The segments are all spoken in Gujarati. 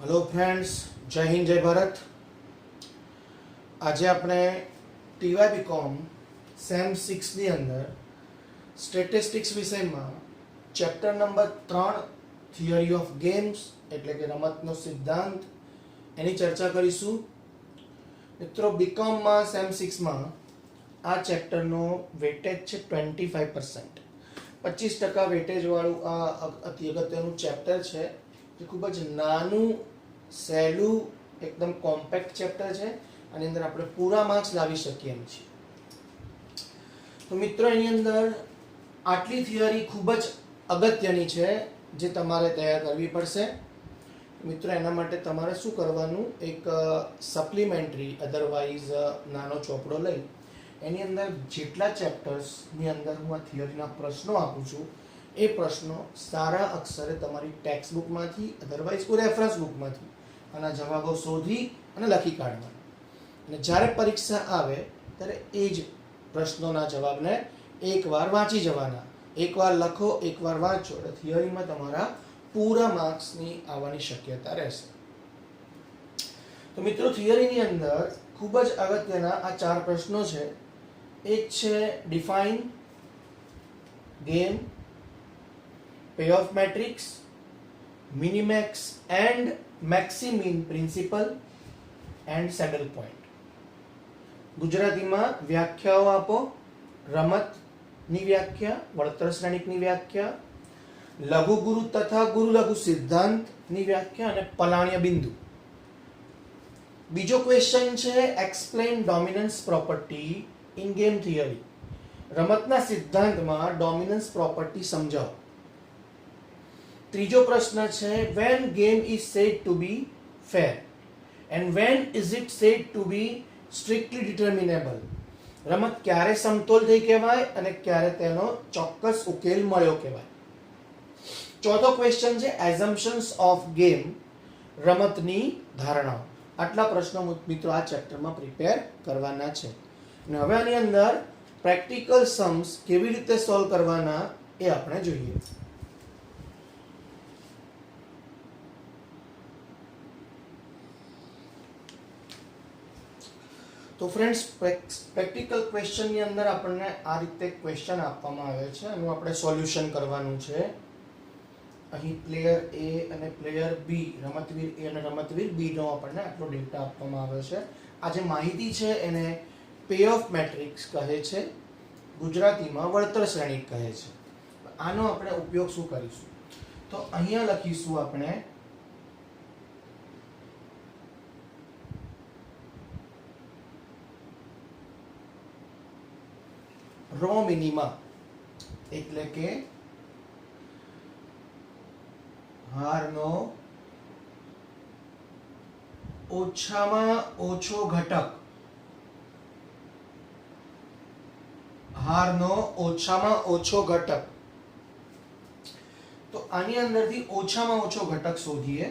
हेलो फ्रेंड्स, जय हिंद जय भारत। आज આપણે ટીવાય બીકોમ સેમ 6 ની અંદર સ્ટેટિસ્ટિક્સ વિષયમાં chapter number 3 theory of games એટલે કે રમતનો સિદ્ધાંત એની ચર્ચા કરીશું। મિત્રો, બીકોમમાં સેમ 6 માં આ ચેપ્ટરનો વેટેજ છે 25%। 25% વેટેજ વાળું આ અતિ અગત્યનું ચેપ્ટર છે, જે ખૂબ જ નાનું સહેલું એકદમ કોમ્પેક્ટ ચેપ્ટર છે। આની અંદર આપણે પૂરા માર્ક્સ લાવી શકીએ એમ છીએ। તો મિત્રો, એની અંદર આટલી થિયરી ખૂબ જ અગત્યની છે, જે તમારે તૈયાર કરવી પડશે। મિત્રો, એના માટે તમારે શું કરવાનું, એક સપ્લિમેન્ટરી અધરવાઇઝ નાનો ચોપડો લઈ એની અંદર જેટલા ચેપ્ટર્સની અંદર હું આ થિયરીના પ્રશ્નો આપું છું એ પ્રશ્નો સારા અક્ષરે તમારી ટેક્સ્ટ બુકમાંથી અધરવાઇઝ કોઈ રેફરન્સ બુકમાંથી આના જવાબો શોધી અને લખી કાઢવાના। અને જ્યારે પરીક્ષા આવે ત્યારે એ જ પ્રશ્નોના જવાબને એકવાર વાંચી જવાના। એકવાર લખો, એકવાર વાંચો એટલે થિયરીમાં તમારા પૂરા માર્ક્સની આવવાની શક્યતા રહેશે। તો મિત્રો, થિયરીની અંદર ખૂબ જ અગત્યના આ 4 પ્રશ્નો છે। એક છે define game, payoff matrix, minimax and maximin principle and saddle point। ગુજરાતીમાં વ્યાખ્યાઓ આપો। રમતની વ્યાખ્યા, વળતર શ્રેણિકની વ્યાખ્યા, લઘુ ગુરુ તથા ગુરુ લઘુ સિદ્ધાંતની વ્યાખ્યા અને પલાણ્ય બિંદુ। બીજો ક્વેશ્ચન છે explain dominance property in game theory. રમતના સિદ્ધાંતમાં ડોમિનન્સ પ્રોપર્ટી સમજાવો। ત્રીજો પ્રશ્ન છે when game is said to be fair and when is it said to be strictly determinable। રમત ક્યારે સમતોલ થઈ કહેવાય અને ક્યારે તેનો ચોક્કસ ઉકેલ મળ્યો કહેવાય। ચોથો ક્વેશ્ચન છે assumptions of game, રમતની ધારણાઓ। આટલા પ્રશ્નો મિત્રો આ ચેપ્ટરમાં પ્રિપેર કરવાના છે। અને હવે આની અંદર પ્રેક્ટિકલ સમ્સ કેવી રીતે સોલ્વ કરવાના એ આપણે જોઈએ। તો ફ્રેન્ડ્સ, પ્રેક્ટિકલ ક્વેશ્ચનની અંદર આપણને આ રીતે ક્વેશ્ચન આપવામાં આવે છે, એનું આપણે સોલ્યુશન કરવાનું છે। અહીં પ્લેયર એ અને પ્લેયર બી, રમતવીર એ અને રમતવીર બી નો આપણને આટલો ડેટા આપવામાં આવ્યો છે। આ જે માહિતી છે એને પેઓફ મેટ્રિક્સ કહે છે, ગુજરાતીમાં વળતર શ્રેણિક કહે છે। આનો આપણે ઉપયોગ શું કરીશું, તો અહીંયા લખીશું આપણે રો મિનિમા, એટલે કે હારનો ઓછામાં ઓછો ઘટક। હારનો ઓછામાં ઓછો ઘટક। તો આની અંદરથી ઓછામાં ઓછો ઘટક શોધીએ।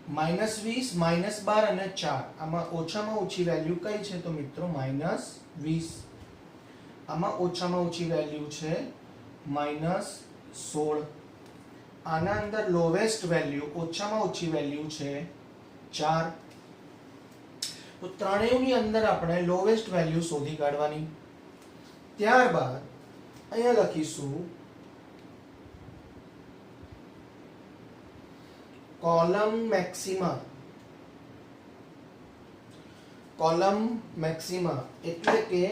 -20, -12 અને 4, આમાં ઓછામાં ઓછી વેલ્યુ કઈ છે તો મિત્રો -20। આમાં ઓછામાં ઓછી વેલ્યુ છે -16। આના અંદર લોવેસ્ટ વેલ્યુ, ઓછામાં ઓછી વેલ્યુ છે 4। તો ત્રણેયની અંદર આપણે લોવેસ્ટ વેલ્યુ શોધી કાઢવાની। ત્યારબાદ અહીંયા લખીશું કોલમ મેક્સિમા। કોલમ મેક્સિમા એટલે કે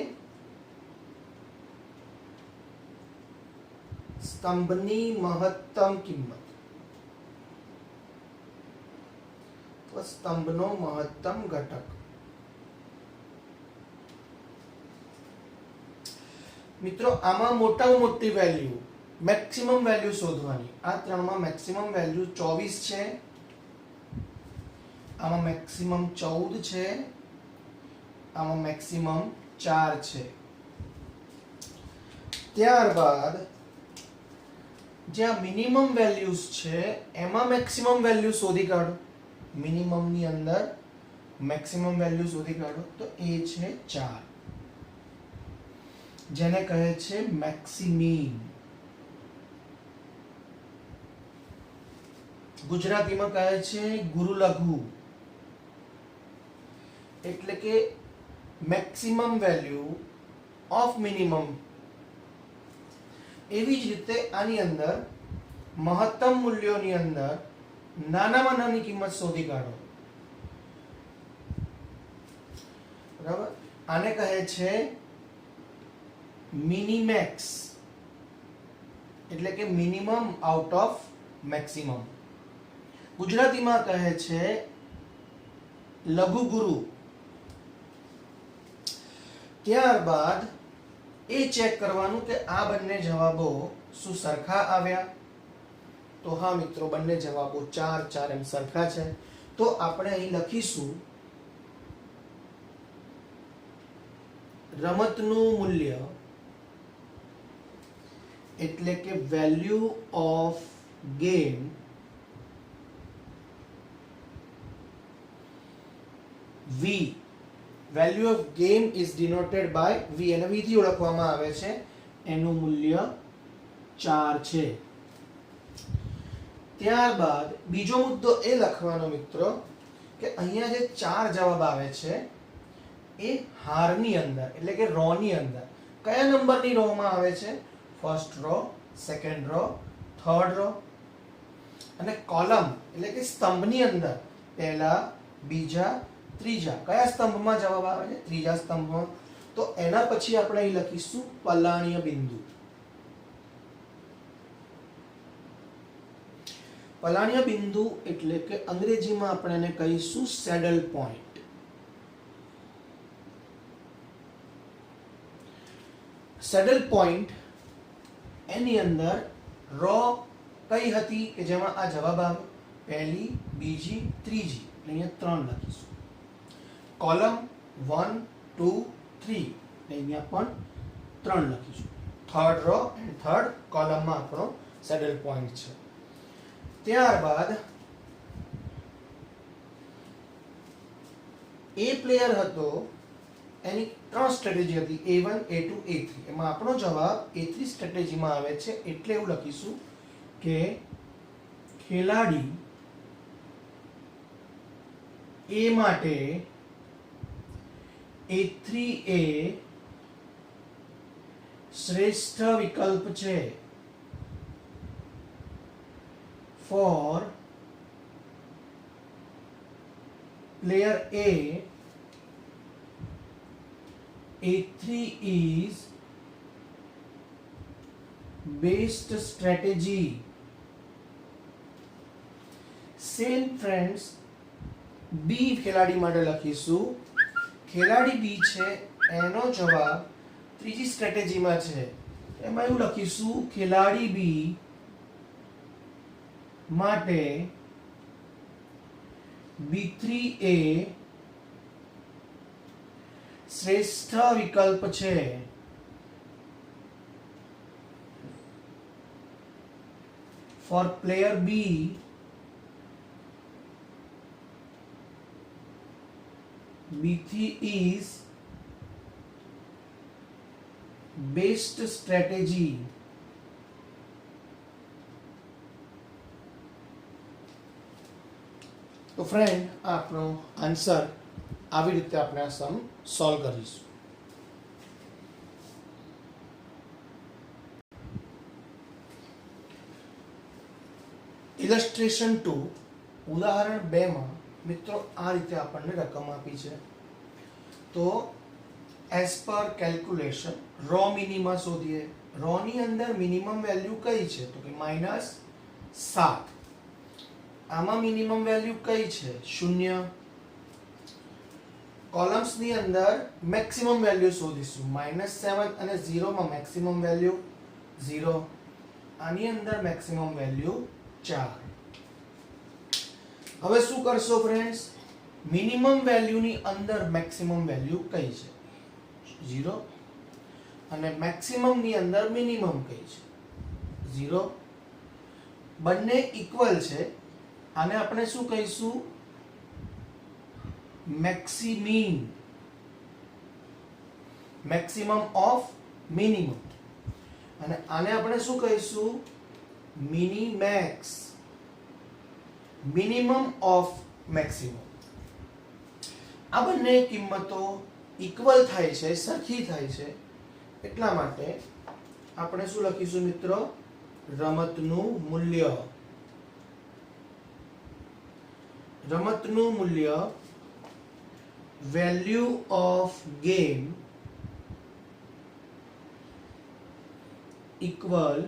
સ્તંભની મહત્તમ કિંમત, સ્તંભનો મહત્તમ ઘટક। મિત્રો, આમાં મોટામાં મોટી વેલ્યુ, મેક્સિમમ વેલ્યુ શોધવાની। આ ત્રણમાં મેક્સિમમ વેલ્યુ 24 છે, આમાં મેક્સિમમ 14 છે, આમાં મેક્સિમમ 4 છે। ત્યારબાદ જે આ મિનિમમ વેલ્યુઝ છે એમાં મેક્સિમમ વેલ્યુ શોધી કાઢો। મિનિમમ ની અંદર મેક્સિમમ વેલ્યુ શોધી કાઢો તો એ છે 4, જેને કહે છે મેક્સિમીન। ગુજરાતીમાં કહે છે ગુરુ લઘુ, એટલે કે મેક્સિમમ વેલ્યુ ઓફ મિનિમમ. એવી જ રીતે આની અંદર મહત્તમ મૂલ્યોની અંદર નાનામાં નાની કિંમત શોધી કાઢો. બરાબર, આને કહે છે મિનિમેક્સ, એટલે કે મિનિમમ આઉટ ઓફ મેક્સિમમ. ગુજરાતીમાં કહે છે લઘુ ગુરુ. ત્યારબાદ એ ચેક કરવાનું કે આ બંને જવાબો શું સરખા આવ્યા. તો હા મિત્રો, બંને જવાબો 4 4 એમ સરખા છે. તો આપણે અહીં લખીશું રમતનું મૂલ્ય એટલે કે value of game V. Value of game is denoted by V, અને V થી ઓળખવામાં આવે છે. એનું મૂલ્ય 4 છે. ત્યારબાદ બીજો મુદ્દો એ લખવાનો મિત્રો કે અહીંયા જે 4 જવાબ આવે છે એ હારની અંદર એટલે કે રો ની અંદર કયા નંબરની રો માં આવે છે? First row, second row, third row. અને કોલમ એટલે કે સ્તંભની અંદર પહેલા, બીજા, ત્રીજા કયા સ્તંભમાં જવાબ આવે છે? ત્રીજા સ્તંભમાં. તો એના પછી આપણે અહીં લખીશું પલાણીય બિંદુ. પલાણીય બિંદુ એટલે કે અંગ્રેજીમાં આપણે એને કહીશું સેડલ પોઈન્ટ. સેડલ પોઈન્ટ એની અંદર રો કઈ હતી કે જેમાં આ જવાબ આવે? પહેલી, બીજી, ત્રીજી. અહીંયા 3 લખીશું. કોલમ 1 2 3, અહીંયા પણ 3 લખીશું. થર્ડ રો એન્ડ થર્ડ કોલમમાં આપણો સેડલ પોઈન્ટ છે. ત્યારબાદ એ પ્લેયર હતો, એની 3 સ્ટ્રેટેજી હતી, A1 A2 A3. એમાં આપણો જવાબ A3 સ્ટ્રેટેજીમાં આવે છે. એટલે એવું લખીશું કે ખેલાડી A માટે A3 એ શ્રેષ્ઠ વિકલ્પ છે. For player A, A3 is best strategy. Same friends, B ખેલાડી માટે લખીશું. ખેલાડી B છે એનો જવાબ ત્રીજી સ્ટ્રેટેજીમાં છે. એમાં એવું લખીશું ખેલાડી B માટે B3 એ શ્રેષ્ઠ વિકલ્પ છે. For player B, B3 is best strategy. તો ફ્રેન્ડ, આપણો આન્સર આવી રીતે આપણે આ સમ સોલ્વ કરીશું. ઇલસ્ટ્રેશન 2 ઉદાહરણ 2 માં મિત્રો આ રીતે આપણને રકમ આપી છે. તો as per calculation row minima શોધીએ. રો ની અંદર મિનિમમ વેલ્યુ કઈ છે? તો કે -7. આમાં મિનિમમ વેલ્યુ કઈ છે? 0. કોલમ્સ ની અંદર મેક્સિમમ વેલ્યુ શોધીશું. -7 અને 0 માં મેક્સિમમ વેલ્યુ 0. આની અંદર મેક્સિમમ વેલ્યુ 4. હવે શું કરશો ફ્રેન્ડ્સ? મિનિમમ વેલ્યુ ની અંદર મેક્સિમમ વેલ્યુ કઈ છે? 0. અને મેક્સિમમ ની અંદર મિનિમમ કઈ છે? 0. બંને ઇક્વલ છે. આને આપણે શું કહીશું? Maximin, maximum of minimum. અને આને આપણે શું કહીશું? મિનિમેક્સ. Minimum of maximum. આ બંને કિંમતો ઇક્વલ થાય છે, સરખી થાય છે, એટલા માટે આપણે શું લખીશું મિત્રો? રમતનું મૂલ્ય. રમતનું મૂલ્ય value of game equal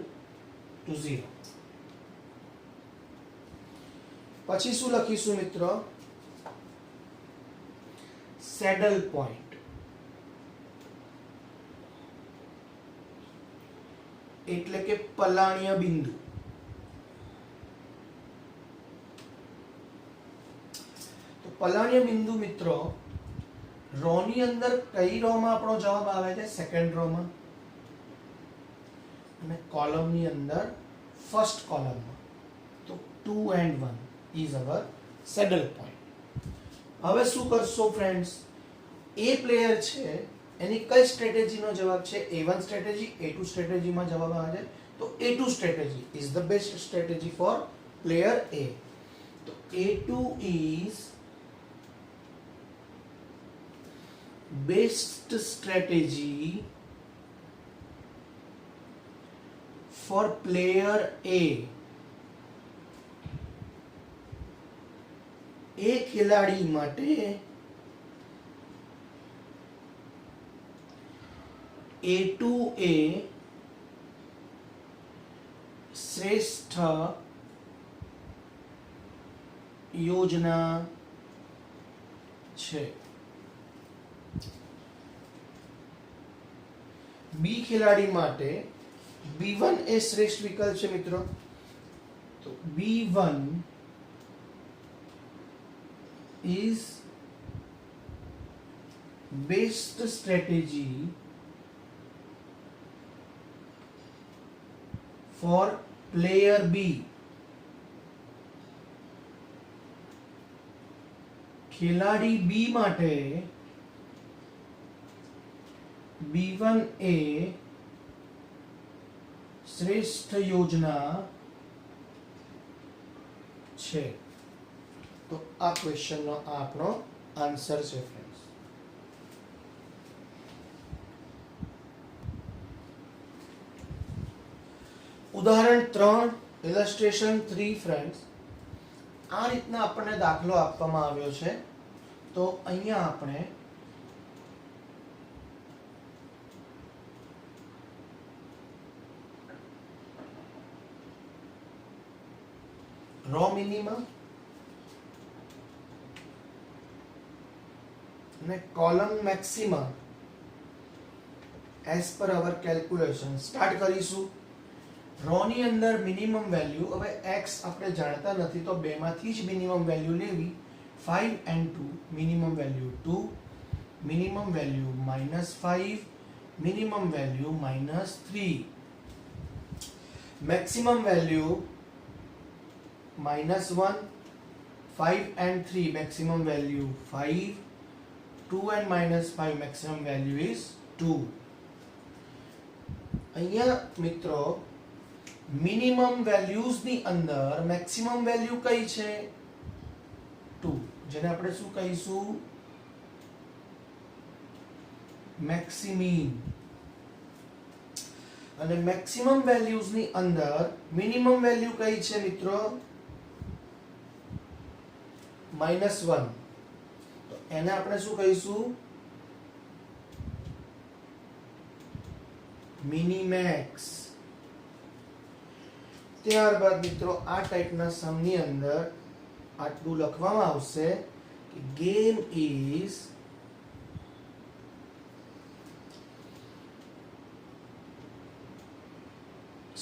to 0. પછી શું લખીશું મિત્રો? Saddle point. એટલે કે પલાણ્ય બિંદુ. તો પલાણ્ય બિંદુ મિત્રો રો ની અંદર કઈ રો માં આપણો જવાબ આવે છે? સેકન્ડ રો માં. અને કોલમ ની અંદર ફર્સ્ટ કોલમમાં. તો 2 and 1 is our saddle point. હવે શું કરશો ફ્રેન્ડ્સ? એ પ્લેયર છે એની કઈ સ્ટ્રેટેજીનો જવાબ છે? A1 સ્ટ્રેટેજી, A2 સ્ટ્રેટેજીમાં જવાબ આવે છે. તો A2 strategy is the best strategy for player A. તો A2 is best strategy for player A. એ ખેલાડી માટે A2 એ શ્રેષ્ઠ યોજના છે. બી ખેલાડી માટે B1 એ શ્રેષ્ઠ વિકલ્પ છે મિત્રો. તો B1 is best strategy for player B. ખેલાડી B માટે B1 એ શ્રેષ્ઠ યોજના છે. તો આ ક્વેશ્ચનનો આ આપણો આન્સર છે ફ્રેન્ડ્સ. ઉદાહરણ 3 ઇલસ્ટ્રેશન 3 ફ્રેન્ડ્સ. આ રીતના આપણને દાખલો આપવામાં આવ્યો છે. તો અહીંયા આપણે રો મિનિમમ અને કોલમ મેક્સિમમ એઝ પર અવર કેલ્ક્યુલેશન સ્ટાર્ટ કરીશું. રો ની અંદર મિનિમમ વેલ્યુ, હવે x આપણે જાણતા નથી તો બેમાંથી જ મિનિમમ વેલ્યુ લેવી. 5 and 2, minimum value 2, minimum value -5, minimum value -3, maximum value -1, 5 and 3 maximum value 5, 2 and -5 maximum value is 2. અહીંયા મિત્રો મિનિમમ વેલ્યુઝ ની અંદર મેક્સિમમ વેલ્યુ કઈ છે? 2, જેને આપણે શું કહીશું? મેક્સિમીન. અને મેક્સિમમ વેલ્યુઝ ની અંદર મિનિમમ વેલ્યુ કઈ છે મિત્રો? -1. તો એને આપણે શું કહીશું? મિનિમેક્સ. ત્યારબાદ મિત્રો આ ટાઈપના સમની અંદર આટલું લખવામાં આવશે કે game is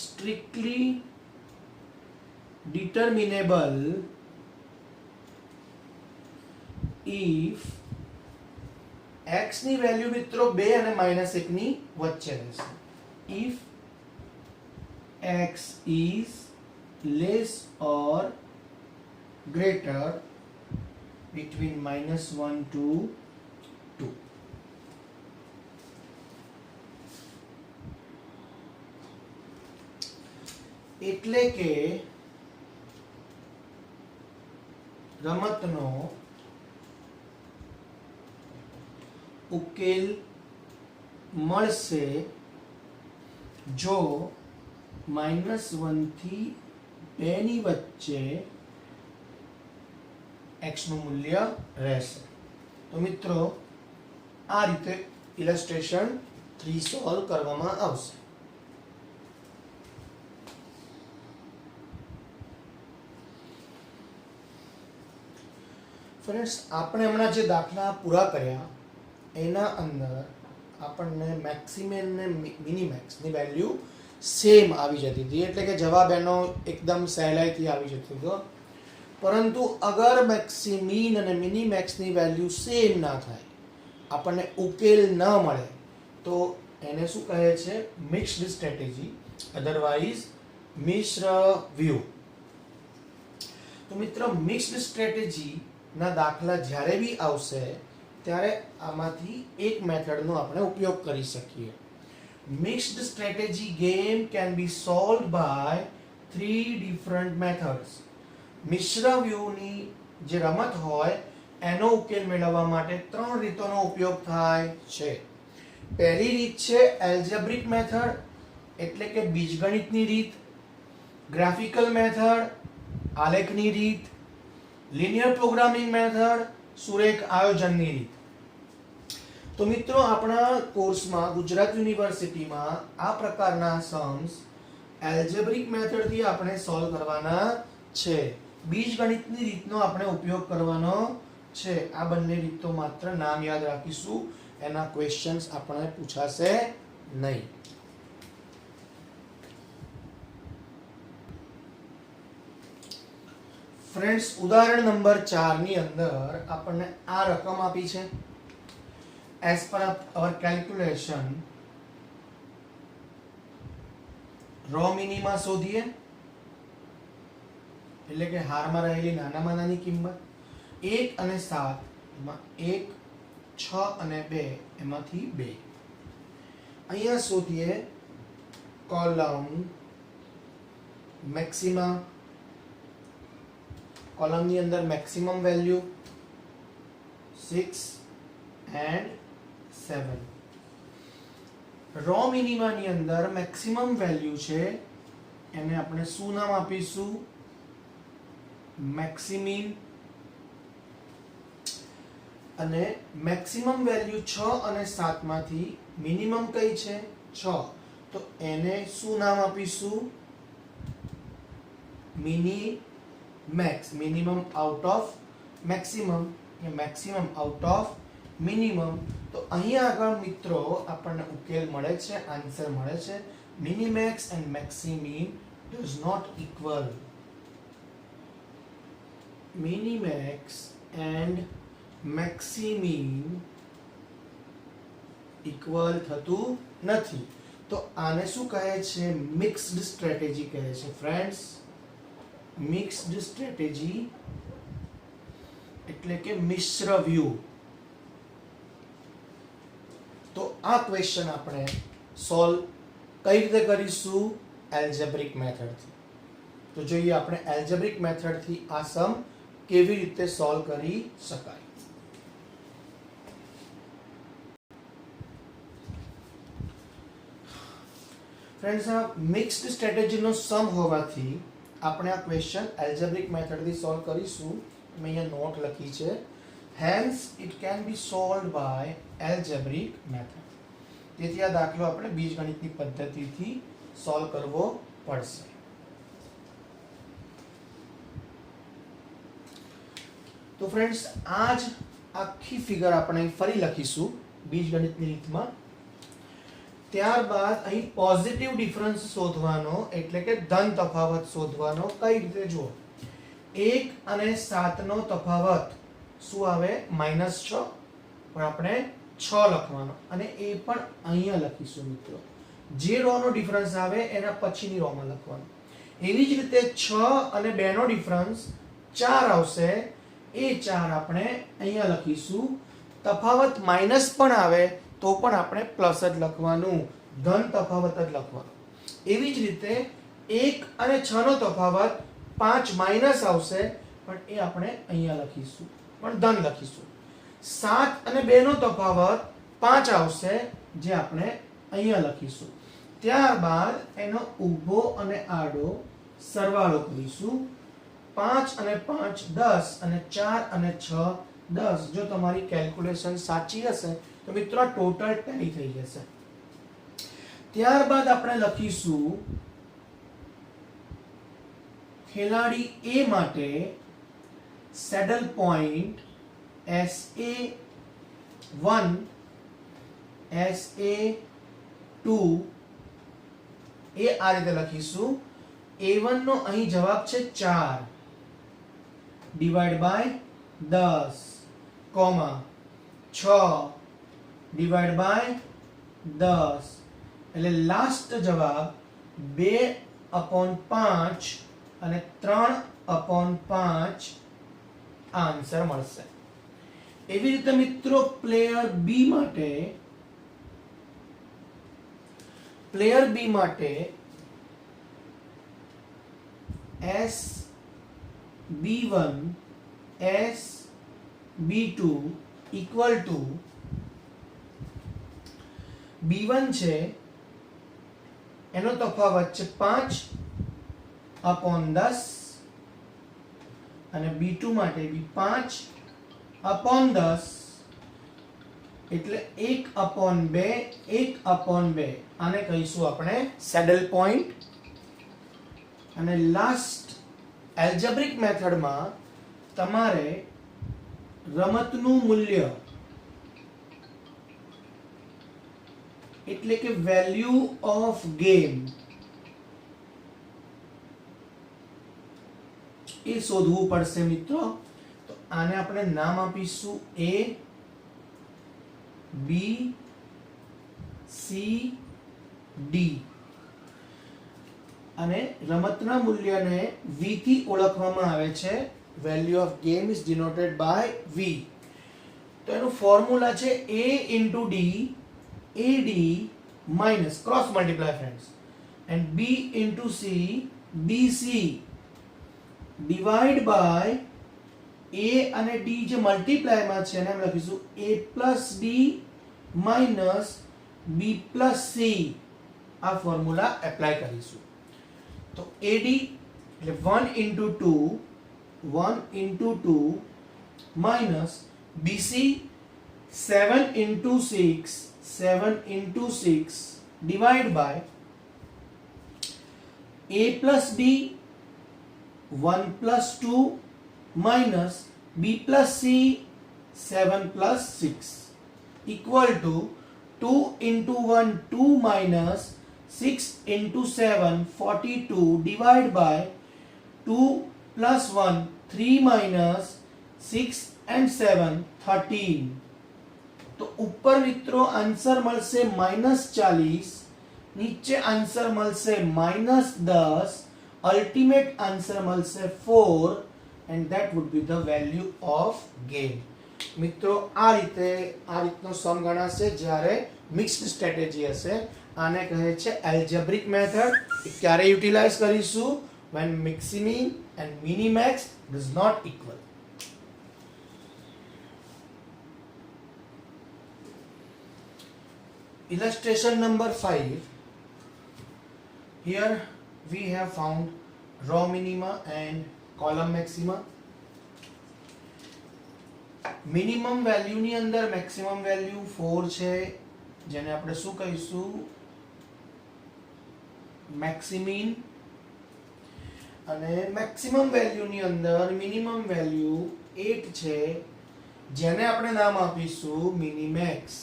strictly determinable if x ની વેલ્યુ મિત્રો 2 અને -1 ની વચ્ચે રહેશે. if x is less or greater between -1 to 2. એટલે કે રમતનો ઉકેલ મળશે જો -1 થી 2 ની વચ્ચે x નું મૂલ્ય રહેશે. તો મિત્રો આ રીતે ઇલસ્ટ્રેશન 3 સોલ્વ કરવામાં આવશે. ફ્રેન્ડ્સ, આપણે હમણાં જે દાખલા પૂરા કર્યા એના અંદર આપણને મેક્સિમમ ને મિનિમેક્સની વેલ્યુ સેમ આવી જતી હતી, એટલે કે જવાબ એનો એકદમ સહેલાઈથી આવી જતો હતો. પરંતુ અગર મેક્સિમીન અને મિનિમેક્સની વેલ્યુ સેમ ના થાય, આપણને ઉકેલ ન મળે, તો એને શું કહે છે? મિક્સ્ડ સ્ટ્રેટેજી, અધરવાઇઝ મિશ્ર વ્યૂહ. તો મિત્રો, મિક્સ્ડ સ્ટ્રેટેજી ના દાખલા જ્યારે બી આવશે ત્યારે આમાંથી એક મેથડનો આપણે ઉપયોગ કરી શકીએ. Mixed strategy game can be solved by 3 different methods. મિશ્ર વ્યૂહની જે રમત હોય એનો ઉકેલ મેળવવા માટે 3 રીતોનો ઉપયોગ થાય છે. પહેલી રીત છે એલ્જેબ્રિક મેથડ, એટલે કે બીજગણિતની રીત. ગ્રાફિકલ મેથડ, આલેખની રીત. લિનિયર પ્રોગ્રામિંગ મેથડ, સુરેખ આયોજનની રીત. તો મિત્રો, આપણા કોર્સમાં ગુજરાત યુનિવર્સિટીમાં આ પ્રકારના સમ્સ એલ્જેબ્રિક મેથડથી આપણે સોલ્વ કરવાના છે. બીજગણિતની રીતનો આપણે ઉપયોગ કરવાનો છે. આ બંને રીતો માત્ર નામ યાદ રાખીશું, એના ક્વેશ્ચન્સ આપણે પૂછાશે નહીં. ફ્રેન્ડ્સ, ઉદાહરણ નંબર 4 ની અંદર આપણને આ રકમ આપી છે. એઝ પર અવર કેલ્ક્યુલેશન રો મિનિમા શોધીએ, એટલે કે હારમાં રહેલી નાનામાં નાની કિંમત. 1 અને 7 એમાં 1, 6 અને 2 એમાંથી 2. અહીંયા શોધીએ કોલમ મેક્સિમા. કોલમની અંદર મેક્સિમમ વેલ્યુ 6 and 7. રો મિનિમાની અંદર મેક્સિમમ વેલ્યુ છે, એને આપણે શું નામ આપીશું? મેક્સિમીન. અને મેક્સિમમ વેલ્યુ 6 અને 7 માંથી મિનિમમ કઈ છે? 6. તો એને શું નામ આપીશું? Minimax. Minimum out of maximum, કે મેક્સિમમ આઉટ ઓફ મિનિમમ. તો અહીંયા આગળ મિત્રો આપણને ઉકેલ મળે છે, આન્સર મળે છે. Minimax and maximin does not equal. Minimax and maximin equal થતું નથી. તો આને શું કહે છે? મિક્સ્ડ સ્ટ્રેટેજી કહે છે. ફ્રેન્ડ્સ, મિક્સ્ડ સ્ટ્રેટેજી એટલે કે મિશ્ર વ્યૂહ. તો આ ક્વેશ્ચન આપણે સોલ્વ કઈ રીતે કરીશું? એલ્જેબ્રિક મેથડથી. તો જોઈએ આપણે એલ્જેબ્રિક મેથડથી આ સમ કેવી રીતે સોલ્વ કરી શકાય. ફ્રેન્ડ્સ, આ મિક્સ્ડ સ્ટ્રેટેજીનો સમ હોવાથી આપણે આ ક્વેશ્ચન એલ્જેબ્રિક મેથડથી સોલ્વ કરીશું. મેં અહીંયા નોટ લખી છે. Hence it can be solved by algebraic method. તેથી આ દાખલો આપણે બીજગણિતની પદ્ધતિથી સોલ્વ કરવો પડશે. તો ફ્રેન્ડ્સ, આ જ આખી ફિગર આપણે ફરી લખીશું બીજગણિતની રીતમાં. ત્યારબાદ અહીં પોઝિટિવ ડિફરન્સ શોધવાનો, એટલે કે ધન તફાવત શોધવાનો. કઈ રીતે? જુઓ, 1 અને 7 નો તફાવત શું આવે? -6. પણ આપણે 6 લખવાનો, અને એ પણ અહીંયા લખીશું મિત્રો. જે રો નો ડિફરન્સ આવે એના પછીની રો માં લખવાનો. એવી જ રીતે 6 અને 2 નો ડિફરન્સ 4 આવશે, એ 4 આપણે અહીંયા લખીશું. તફાવત માઈનસ પણ આવે તો પણ આપણે પ્લસ જ લખવાનું, ધન તફાવત જ લખવાનું. એવી જ રીતે 1 અને 6 નો તફાવત 5 માઈનસ આવશે પણ એ આપણે અહીંયા લખીશું, પણ ધન લખીશું. 7 અને 2 નો તફાવત 5 આવશે, જે આપણે અહીંયા લખીશું. ત્યારબાદ એનો ઊભો અને આડો સરવાળો કરીશું. 5 અને 5 10 અને 4 અને 6 10. જો તમારી કેલ્ક્યુલેશન સાચી હશે તો મિત્રો ટોટલ ટેલી થઈ જશે. ત્યારબાદ આપણે લખીશું ખેલાડી A માટે સેડલ પોઈન્ટ SA1 SA2 એ આ રીતે લખીશું. A1 નો અહીં જવાબ છે 4 divide by 10 comma 6 divide by 10, એટલે લાસ્ટ જવાબ 2/5 અને 3/5 આન્સર મળશે. એવી રીતે મિત્રો પ્લેયર B માટે SB1 SB2 equal to B1 છે એનો તફાવત છે 5/10 અને B2 માટે બી 5/10 એટલે 1/2 1/2. આને કહીશું આપણે સેડલ પોઈન્ટ. અને લાસ્ટ એલ્જેબ્રિક મેથડમાં તમારે રમતનું મૂલ્ય એટલે કે વેલ્યુ ઓફ ગેમ એ શોધવું પડશે મિત્રો. તો આને આપણે નામ આપીશું A B C D અને રમતના મૂલ્યને V થી ઓળખવામાં આવે છે. Value of game is denoted by V. તો એનું ફોર્મ્યુલા છે A into D AD minus cross multiply friends and B into C BC divide by A અને D જે મલ્ટીપ્લાય માં છે એને એમ લખીશું A plus D minus B plus C. આ ફોર્મ્યુલા એપ્લાય કરીશું. તો AD એટલે 1 into 2 minus BC 7 into 6 divide by A plus D 1 plus 2 minus B plus C 7 plus 6 equal to 2 into 1 2 minus 6 into 7 42 divide by 2 plus 1 3 minus 6 and 7 13. તો ઉપર મિત્રો આન્સર મળશે -40, નીચે આન્સર મળશે -10, અલ્ટિમેટ આન્સર મળશે 4 and that would be the value of game. મિત્રો આ રીતનો સમ ગણાશે જ્યારે મિક્સ્ડ સ્ટ્રેટેજી હશે. આને કહે છે એલ્જેબ્રિક મેથડ. ક્યારે યુટિલાઇઝ કરીશું? when maximin and minimax does not equal. Illustration number 5. Here we have found row minima and column maxima. Minimum value ની અંદર મેક્સિમમ વેલ્યુ 4 છે, જેને આપણે શું કહીશું? મેક્સિમીન. અને મેક્સિમમ વેલ્યુ ની અંદર મિનિમમ વેલ્યુ 8 છે, જેને આપણે નામ આપીશું minimax.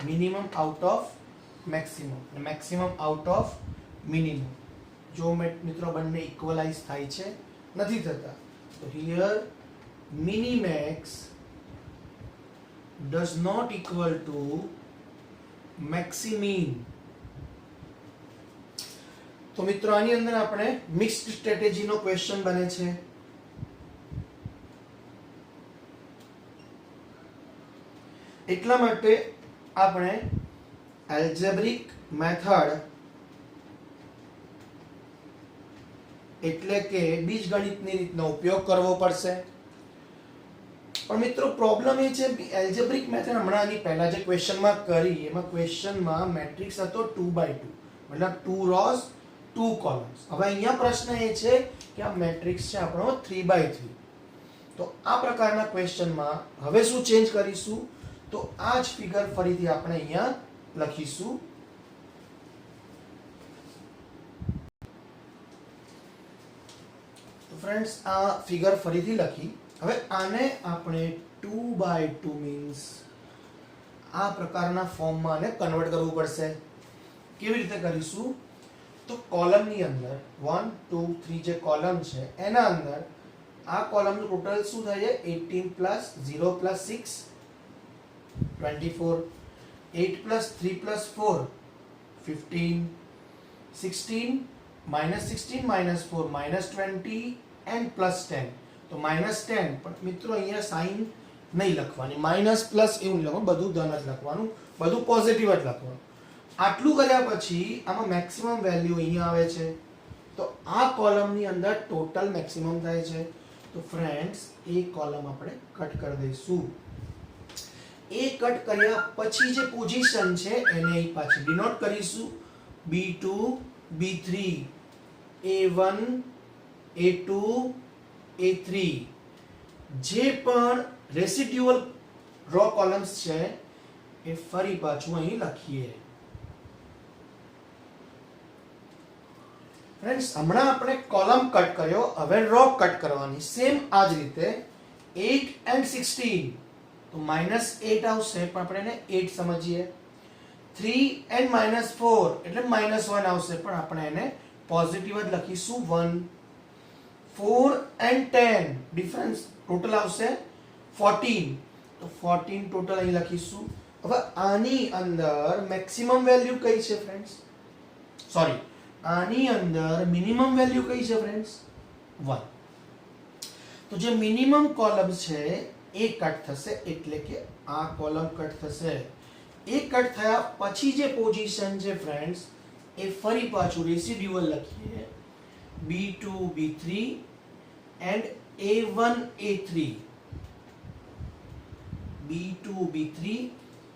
Minimum out of maximum, maximum out of minimum. જો મિત્રો બંને ઇક્વલાઇઝ થાય છે? નથી થતા. So here minimax does not equal to maximin. તો મિત્રો આની અંદર આપણે મિક્સ્ડ સ્ટ્રેટેજી નો ક્વેશ્ચન બને છે. એટલા માટે આપણે એલ્જેબ્રિક મેથડ એટલે કે બીજગણિતની રીતનો ઉપયોગ કરવો પડશે. પણ મિત્રો પ્રોબ્લેમ એ છે એલ્જેબ્રિક મેથડ હમણાં આની પહેલા જે ક્વેશ્ચનમાં કરી એમાં ક્વેશ્ચનમાં મેટ્રિક્સ હતો 2/2 મતલબ 2 રોઝ 2 કોલમ્સ. હવે અહીંયા પ્રશ્ન એ છે કે આ મેટ્રિક્સ છે આપણો 3/3. તો આ પ્રકારના ક્વેશ્ચનમાં હવે શું ચેન્જ કરીશું તો આ જ ફિગર ફરીથી આપણે અહીંયા લખીશું. તો ફ્રેન્ડ્સ આ ફિગર ફરીથી લખી. હવે આને આપણે 2/2 મીન્સ આ પ્રકારના ફોર્મમાં આને કન્વર્ટ કરવું પડશે. કેવી રીતે કરીશું તો કોલમની અંદર 1 2 3 જે કોલમ છે એના અંદર આ કોલમનું ટોટલ શું થાય છે 18 plus 0 plus 6 24 8 plus 3 plus 4 15 16 -16 -4 -20 and plus 10. તો -10 પણ મિત્રો અહીંયા સાઈન નહીં લખવાની, માઇનસ પ્લસ એવું નહીં લખવાનું, બધું ધન જ લખવાનું, બધું પોઝિટિવ જ લખવાનું. આટલું કર્યા પછી આમાં મેક્સિમમ વેલ્યુ અહીંયા આવે છે. તો આ કોલમની અંદર ટોટલ મેક્સિમમ થાય છે. તો ફ્રેન્ડ્સ એ કોલમ આપણે કટ કરી દઈશું. એ કટ કર્યા પછી જે પોઝિશન છે એને અહીં પાછી ડિનોટ કરીશું. B2 B3 A1 A2 A3 જે પણ રેસિડ્યુઅલ રો કોલમ્સ છે એ ફરી પાછું અહીં લખીએ. ફ્રેન્ડ્સ હમણાં આપણે કોલમ કટ કર્યો, હવે રો કટ કરવાની. સેમ આ જ રીતે 8 and 16 તો -8 આવશે પણ આપણે એને 8 સમજીએ. 3 and -4 એટલે -1 આવશે પણ આપણે એને પોઝિટિવ જ લખીશું 1. 4 and 10 ડિફરન્સ ટોટલ આવશે 14 તો 14 ટોટલ અહીં લખીશું. હવે આની અંદર મેક્સિમમ વેલ્યુ કઈ છે ફ્રેન્ડ્સ? સોરી, આની અંદર મિનિમમ વેલ્યુ કઈ છે ફ્રેન્ડ્સ? 1. તો જે મિનિમમ કોલમ છે એ કટ થશે એટલે કે આ કોલમ કટ થશે. એ કટ થયા પછી જે પોઝિશન છે ફ્રેન્ડ્સ એ ફરી પાછું રેસિડ્યુઅલ લખીએ. B2 B3 and A1 A3. B2 B3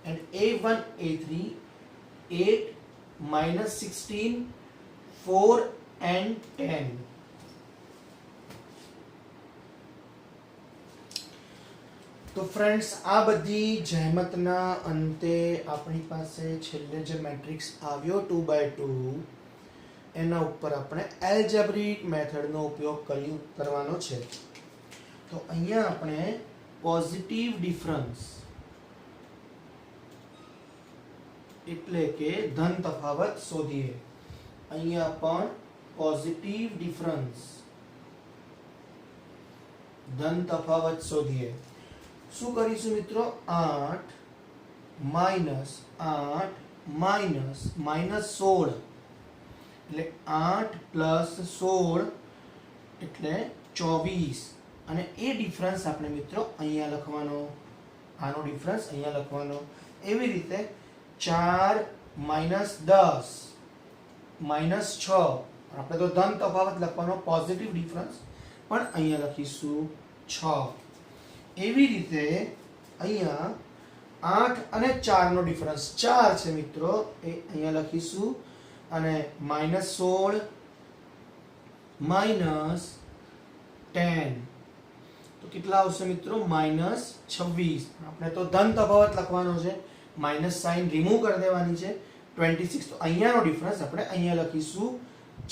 and A1 A3 8 -16 4 and 10. તો ફ્રેન્ડ્સ આ બધી જહેમતના અંતે આપણી પાસે છેલ્લે જે મેટ્રિક્સ આવ્યો 2/2 એના ઉપર આપણે એલ્જેબ્રિક મેથડનો ઉપયોગ કરવાનો છે. તો અહીંયા આપણે પોઝિટિવ ડિફરન્સ એટલે કે ધન તફાવત શોધીએ. અહીંયા પણ પોઝિટિવ ડિફરન્સ ધન તફાવત શોધીએ. શું કરીશું મિત્રો? 8 -16 એટલે 8 + 16 એટલે 24 અને એ ડિફરન્સ આપણે મિત્રો અહીંયા લખવાનો, આનો ડિફરન્સ અહીંયા લખવાનો. એવી રીતે 4 -10 -6 આપણે તો ધન તફાવત લખવાનો, પોઝિટિવ ડિફરન્સ પણ અહીંયા લખીશું 6. એવી રીતે અહીંયા 8 અને 4 નો ડિફરન્સ 4 છે મિત્રો એ અહીંયા લખીશું અને -16 -10 તો કેટલા આવશે મિત્રો? -26. આપણે તો ધન તફાવત લખવાનો છે, માઇનસ સાઇન રિમૂવ કરી દેવાની છે. 26 તો અહીંયાનો ડિફરન્સ આપણે અહીંયા લખીશું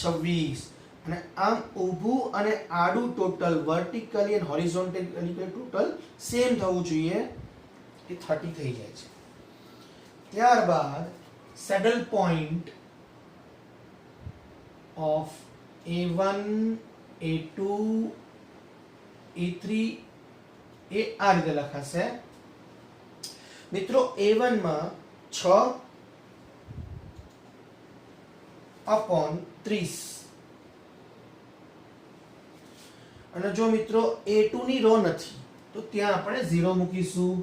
26 અને આમ ઊભું અને આડું ટોટલ વર્ટિકલી અને હોરિઝોન્ટલી ટોટલ સેમ થવું જોઈએ. એ 30 થઈ જાય છે. ત્યારબાદ saddle point of A1 A2 A3 એ આ રીતે લખાશે મિત્રો. A1 માં 6/30 અને જો મિત્રો A2 ની રો નથી તો ત્યાં આપણે 0 મૂકીશું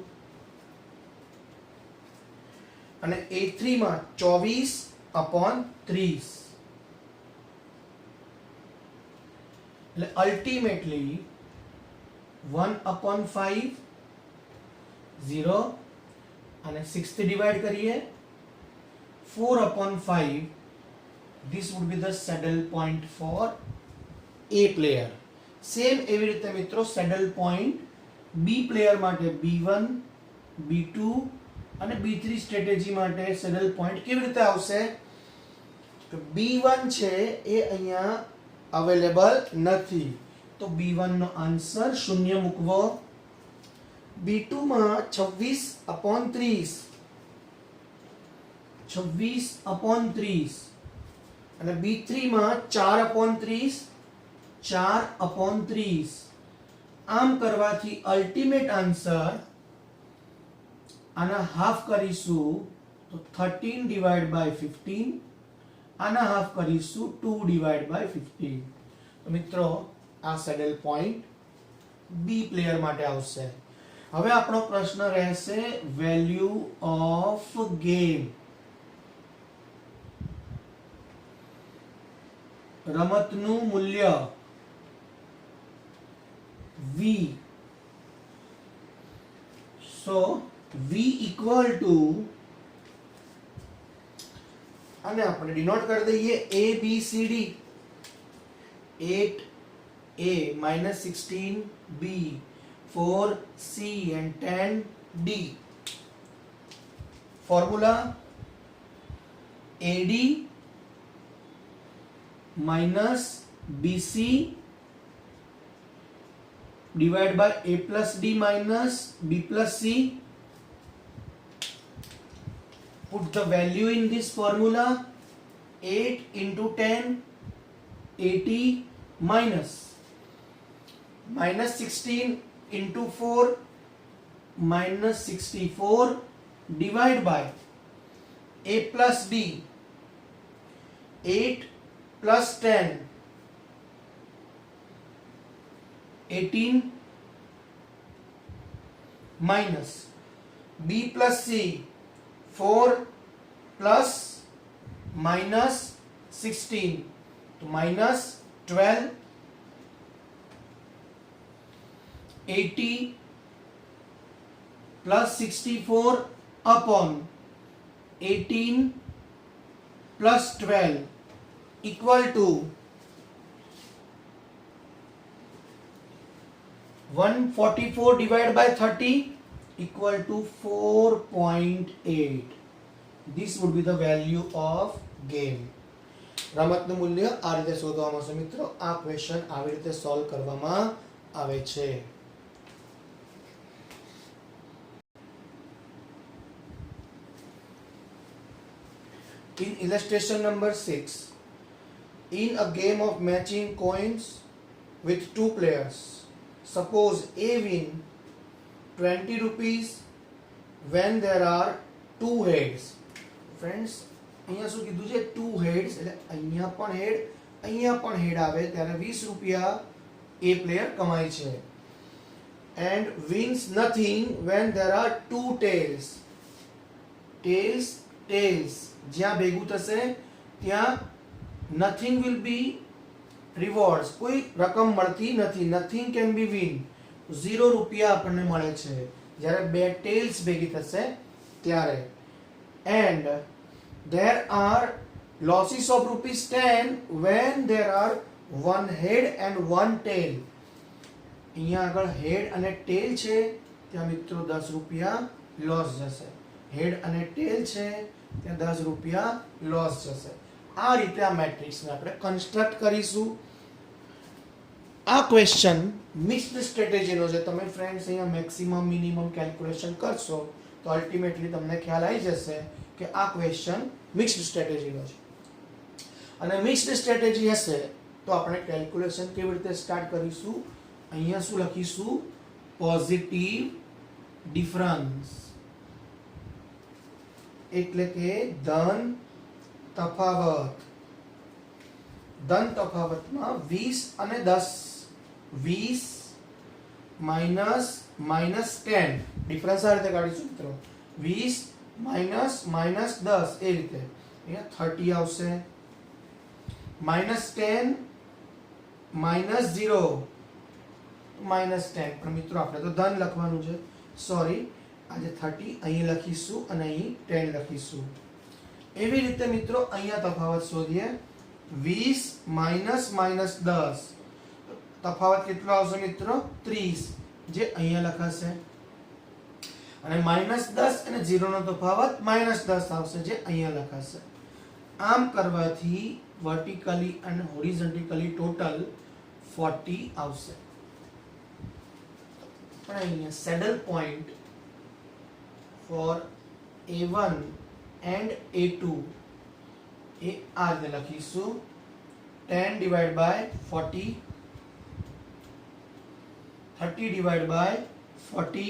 અને A3 માં 24/30 એટલે અલ્ટિમેટલી 1/5 0 અને 6 થી ડિવાઈડ કરીએ 4/5. This would be the saddle point for A player. Same એવી રીતે મિત્રો સેડલ પોઈન્ટ B પ્લેયર માટે B1, B2 અને B3 સ્ટ્રેટેજી માટે સેડલ પોઈન્ટ કેવી રીતે આવશે? તો B1 છે એ અહીંયા અવેલેબલ નથી, તો B1 નો આન્સર 0 મૂકવો. B2 માં 26/30 અને B3 માં 4/30 4/30. આમ કરવાથી અલ્ટિમેટ આન્સર આના હાફ કરીશું તો 13/15, આના હાફ કરીશું 2/15. તો મિત્રો આ સેડલ પોઈન્ટ બી પ્લેયર માટે આવશે. હવે આપણો પ્રશ્ન રહેશે વેલ્યુ ઓફ ગેમ. રમતનું મૂલ્ય v. So v equal to, અને આપણે ડિનોટ કરી દઈએ a b c d. 8a minus 16b, 4c and 10d. Formula ad minus bc divided by a plus d minus b plus c. Put the value in this formula. 8 into 10, 80 minus 16 into 4, minus 64 divided by a plus d. 8 plus 10, 18 minus b plus c, 4 plus minus 16, to minus 12. 80 plus 64 upon 18 plus 12 equal to 144 divided by 30 equal to 4.8. This would be the value of game. રમતનું મૂલ્ય આ રીતે શોધવામાં આવશે મિત્રો. આ ક્વેશ્ચન આવી રીતે સોલ્વ કરવામાં આવે છે. In illustration number 6, in a game of matching coins with two players, suppose A win 20 rupees when there are two heads. Friends, અહીંયા શું કીધું છે? two heads, એટલે અહીંયા પણ head આવે ત્યારે 20 રૂપિયા A player કમાય છે. And wins nothing when there are two tails. Tails જ્યાં ભેગું થશે ત્યાં nothing will be rewards, કોઈ રકમ મળતી નથી. nothing can be win, 0 રૂપિયા આપણને મળે છે જ્યારે બે ટેલ્સ ભેગી થશે ત્યારે. and there are losses of ₹10 when there are one head and one tail. અહીંયા આગળ head અને tail છે ત્યાં મિત્રો 10 રૂપિયા લોસ જશે. head અને tail છે ત્યાં 10 રૂપિયા લોસ જશે. આ રીતે આ મેટ્રિક્સને આપણે કન્સ્ટ્રક્ટ કરીશું. આ ક્વેશ્ચન મિક્સ્ડ સ્ટ્રેટેજીનો છે. તમે ફ્રેન્ડ્સ અહીંયા મેક્સિમમ મિનિમમ કેલ્ક્યુલેશન કરશો તો અલ્ટિમેટલી તમને ખ્યાલ આવી જશે કે આ ક્વેશ્ચન મિક્સ્ડ સ્ટ્રેટેજીનો છે. અને મિક્સ્ડ સ્ટ્રેટેજી હશે તો આપણે કેલ્ક્યુલેશન કેવી રીતે સ્ટાર્ટ કરીશું? અહીંયા શું લખીશું? પોઝિટિવ ડિફરન્સ, એટલે કે ધન તફાવત. ધન તફાવતમાં 20 અને 10, 20 માઇનસ 10. ડિફરન્સ આ રીતે કાઢીશું મિત્રો. 20 માઇનસ 10 એ રીતે અહીંયા 30 આવશે. -10 -0 -10 પણ મિત્રો આપણે તો ધન લખવાનું છે, સોરી, આજે 30 અહીં લખીશું અને અહીં 10 લખીશું. એવી રીતે મિત્રો અહીંયા તફાવત શોધીએ. 20 - -10 તફાવત કેટલો આવશે મિત્રો? 30, જે અહીંયા લખાશે. અને -10 અને 0 નો તફાવત -10 આવશે, જે અહીંયા લખાશે. આમ કરવાથી વર્ટિકલી અને હોરિઝોન્ટલી ટોટલ 40 આવશે. પણ અહીંયા saddle point for A1 and A2 એ આ રીતે લખીશું. 10 divided by 40, 30 divided by 40,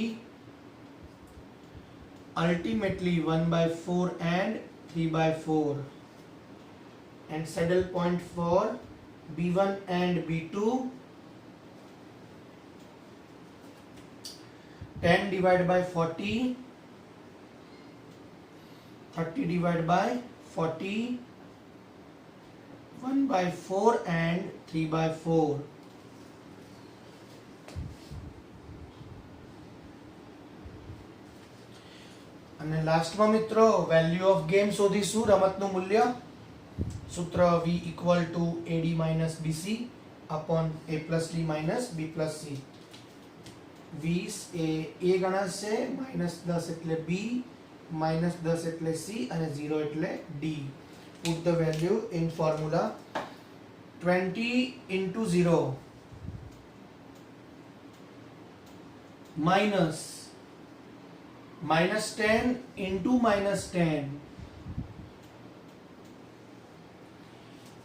ultimately 1/4 and 3/4. And saddle point for B1 and B2, 10 divided by 40, 30 divided by 40, 1/4 and 3/4. અને લાસ્ટમાં મિત્રો વેલ્યુ ઓફ ગેમ શોધીશું, રમતનું મૂલ્ય. સૂત્ર V equal to AD minus BC upon A plus D minus B plus C. 20 A A ગણાશે, -10 એટલે B, -10 એટલે C અને 0 એટલે D. Put the value in formula. 20 into 0 minus -10 into -10.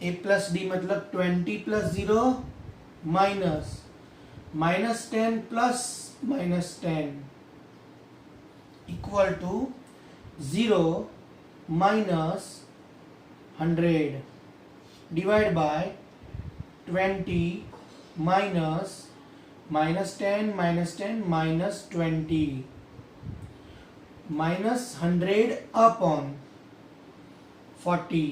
A plus D मतलब 20 plus 0 minus -10 plus -10 equal to 0 minus 100 divided by 20 minus -10 -10 minus 20 minus 100 upon 40.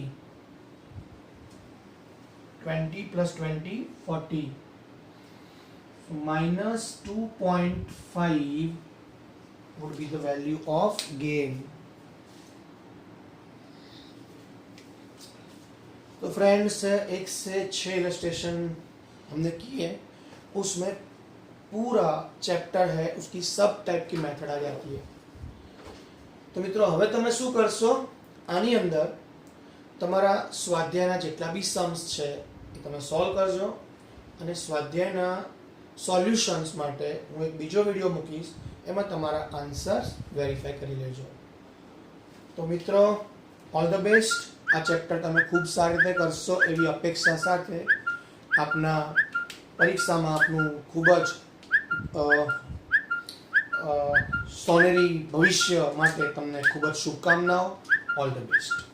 20 plus 20, 40. So minus 2.5 would be the value of gain. तो फ्रेंड्स 1 से 6 इलस्ट्रेशन हमने किए, उसमें पूरा चैप्टर है, उसकी सब टाइप की मेथड आ जाती है. तो मित्रों હવે તમે શું કરશો, આની અંદર તમારા સ્વાધ્યાયના જેટલા બી सम्स છે એ તમે સોલ્વ કરજો અને સ્વાધ્યાયના સોલ્યુશન્સ માટે હું એક બીજો વિડિયો મૂકીશ, એમાં તમારા આન્સર્સ વેરીફાઈ કરી લેજો. તો મિત્રો ઓલ ધ બેસ્ટ. આ ચેપ્ટર તમે ખૂબ સારી રીતે કરશો એવી અપેક્ષા સાથે આપના પરીક્ષામાં આપનું ખૂબ જ સોનેરી ભવિષ્ય માટે તમને ખૂબ જ શુભકામનાઓ. All the best.